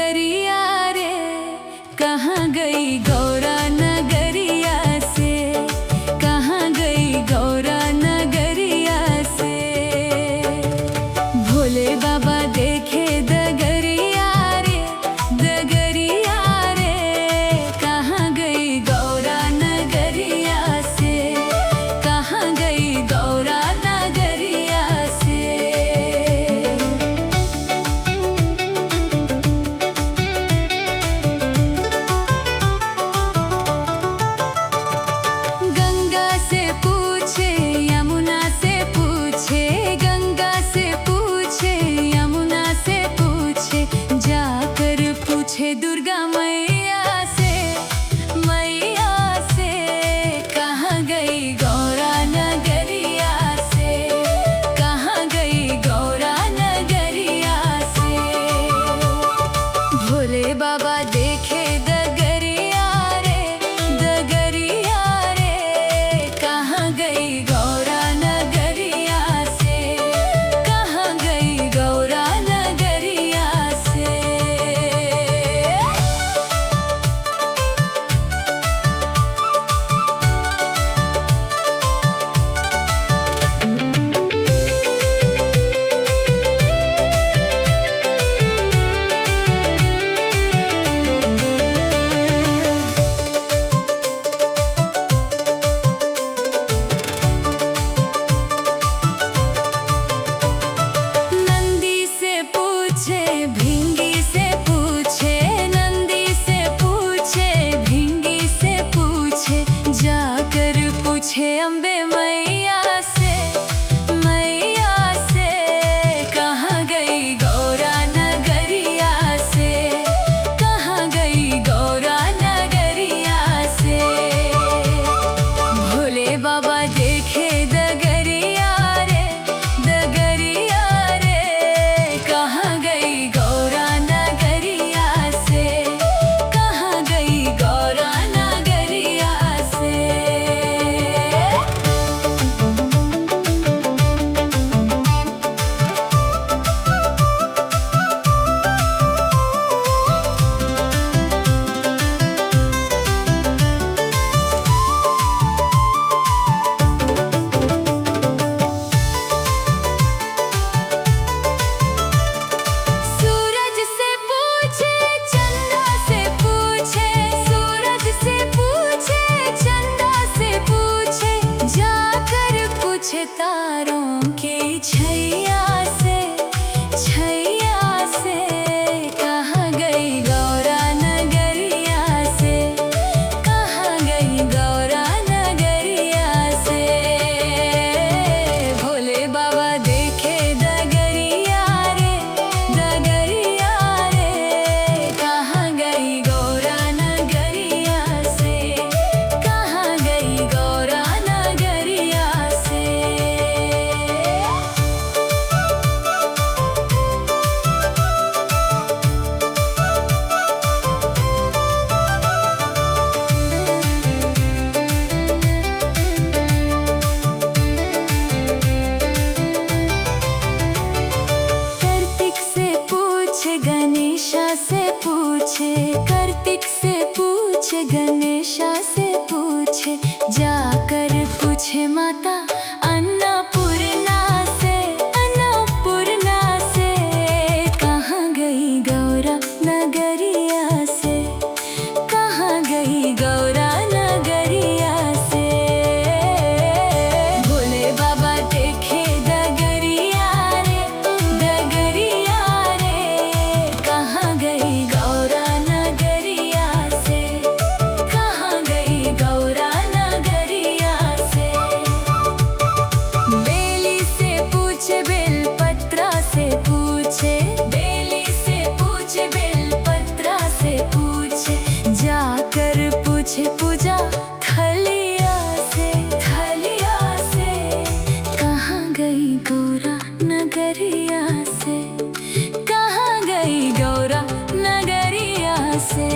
डगरिया रे, कहाँ गई गौरा नगरिया से, कहाँ गई गौरा नगरिया से। भोले बाबा देखे डगरिया रे, डगरिया रे, कहाँ गई गौरा नगरिया से, कहाँ गई गौरा नगरिया से। गंगा से पूछे, यमुना से पूछे, गंगा से पूछे, यमुना से पूछे, जाकर पूछे दुर्गा मैया से, मैया से, कहाँ गई गौरा नगरिया से, कहाँ गई गौरा नगरिया से। भोले बाबा देखे डगरिया रे, डगरिया रे, कहाँ गई गौरा नगरिया से, कहाँ गई गौरा नगरिया से। नंदी से पूछे, भिंगी से पूछे, नंदी से पूछे, भिंगी से पूछे, जाकर पूछे अम्बे मैया से, मैया से, कहाँ गई गौरा नगरिया से, कहाँ गई गौरा नगरिया से। भोले बाबा देखे डगरिया रे, डगरिया रे, कहाँ गई गौरा नगरिया से, कहाँ गई गौरा नगरिया से। सूरज से पूछे, चंदा से पूछे, सूरज से पूछे, चंदा से पूछे, जाकर पूछे तारों की छैया से, छैया से, कहाँ गई गौरा नगरिया से, कहाँ गई गौरा नगरिया से। भोले बाबा देखे डगरिया रे, डगरिया रे, कहाँ गई गौरा नगरिया से, कहाँ गई गौरा नगरिया से। कार्तिक से पूछे, गणेशा से पूछे, कार्तिक से पूछे, गणेशा से पूछे, जाकर पूछे माता अन्नपूर्णा से, अन्नपूर्णा से, कहाँ गई गौरा नगरिया से, कहाँ गई गौरा नगरिया से। भोले बाबा देखे डगरिया रे, डगरिया रे, कहाँ गई गौरा नगरिया से, कहाँ गई गौरा नगरिया से। बेली से पूछे, बेलपत्रा से पूछे, बेली से पूछे, बेलपत्रा से पूछे, जाकर पूछे पूजा थलिया से, थलिया से, कहाँ गई गौरा नगरिया से, कहाँ गई गौरा नगरिया से।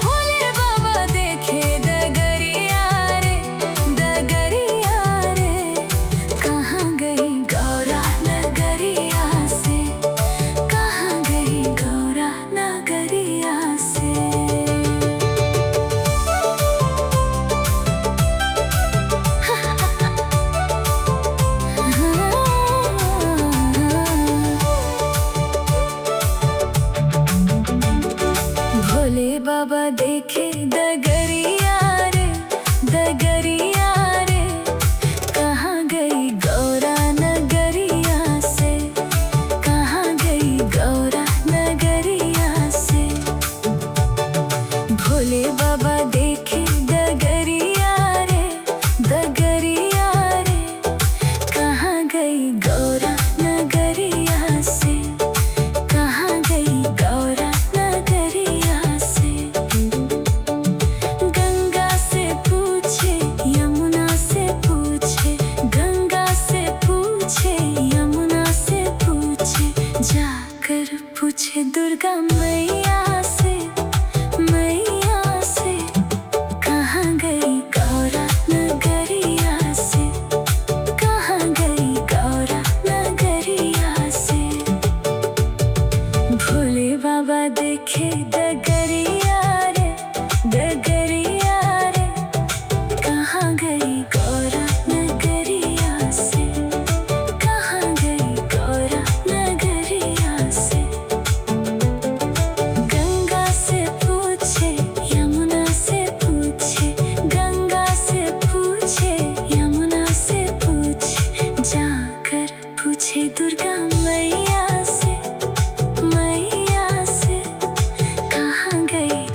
भोले बाबा देखे डगरिया रे, डगरिया रे, कहाँ गई गौरा नगरिया से, कहाँ गई गौरा बाबा देखे डगरिया रे, डगरिया रे। कहाँ गई गौरा नगरिया से, कहाँ गई गौरा नगरिया से। भोले बाबा देखे डगरिया रे, डगरिया रे। कहाँ गई गौरा नगरिया से, कहाँ गई गौरा नगरिया से। गंगा से पूछे, यमुना से पूछे, गंगा से पूछे, यमुना से पूछे। जाकर पूछे दुर्गा मैया से, मैया से। कहाँ गई गौरा नगरिया से, कहाँ गई गौरा नगरिया से। भोले बाबा देखे डगरिया रे, डगरिया रे। कहाँ गई गौरा नगरिया से, कहाँ गई गौरा नगरिया से। गंगा से पूछे, यमुना से पूछे, गंगा से पूछे, यमुना से पूछे। जाकर पूछे दुर्गा मैया से, मैया से। कहाँ गई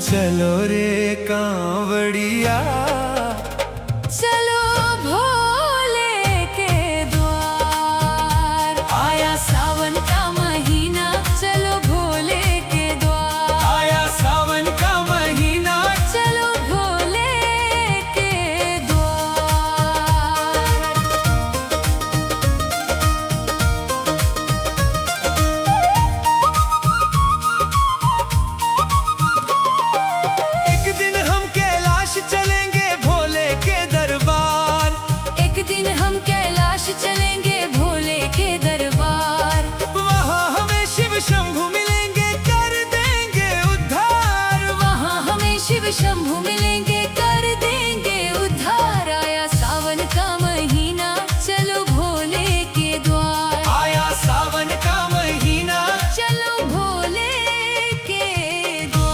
चलो रे कांवड़िया, चलो भोले के द्वार। आया सावन का महीना, चलो भोले के द्वार। आया सावन का महीना, चलो भोले के द्वार। एक दिन हम कैलाश चलेंगे भोले के दरबार। एक दिन हम कैलाश चलेंगे भोले के दरबार। वहाँ हमें शिव शंभु मिलेंगे, कर देंगे उद्धार। वहाँ हमें शिव शंभु मिलेंगे, कर देंगे उद्धार। आया सावन का महीना, चलो भोले के द्वार। आया सावन का महीना, चलो भोले के द्वार।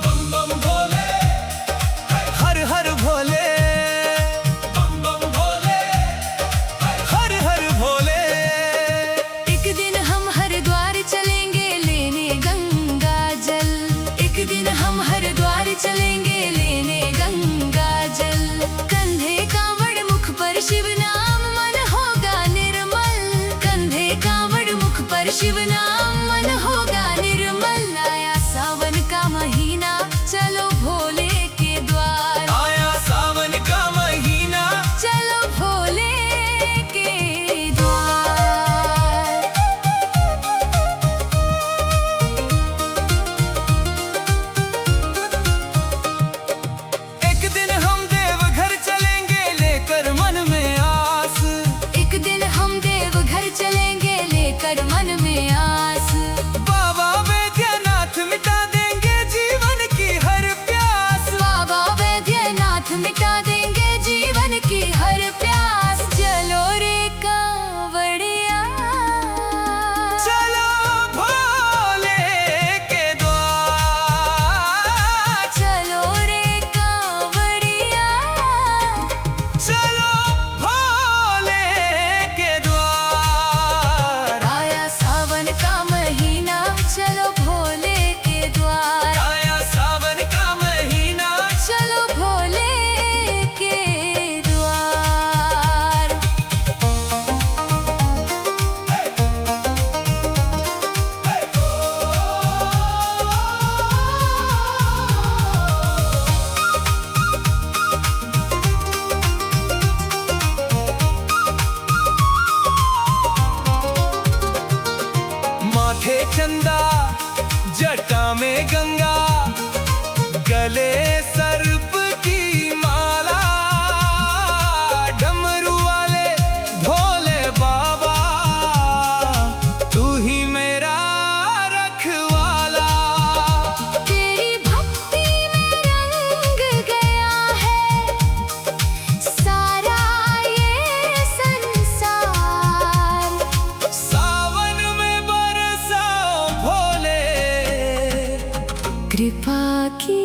बम बम भोले, हर हर भोले, बम बम भोले, हर हर भोले। एक दिन हम हरिद्वार चलेंगे लेने गंगा जल। एक दिन हम हरिद्वार चलेंगे लेने गंगा जल। कंधे कांवड़ मुख पर शिव नाम, मन होगा निर्मल। कंधे कांवड़ मुख पर शिव नाम, मन होगा निर्मल। आया सावन का महीना, चलो भोले के द्वार। आया सावन का महीना, चलो भोले के द्वार। एक दिन हम देवघर चलेंगे लेकर मन में आस। एक दिन हम देवघर चलेंगे लेकर मन में आस। बाबा वैद्यनाथ मिटा देंगे जीवन की हर प्यास। बाबा वैद्यनाथ मिटा देंगे जीवन की हर प्यास। चलो रे कांवड़िया, चलो भोले के द्वार। चलो रे कांवड़िया। चलो भोले के द्वार। आया सावन का महीना, चलो भोले के द्वार। आया सावन का महीना, चलो भोले के द्वार। माथे चंदा, जटा में गंगा, गले सर्प की माला। डमरू वाले भोले बाबा, तू ही मेरा रखवाला। तेरी भक्ति में रंग गया है सारा ये संसार। सावन में बरसाओ भोले, कृपा की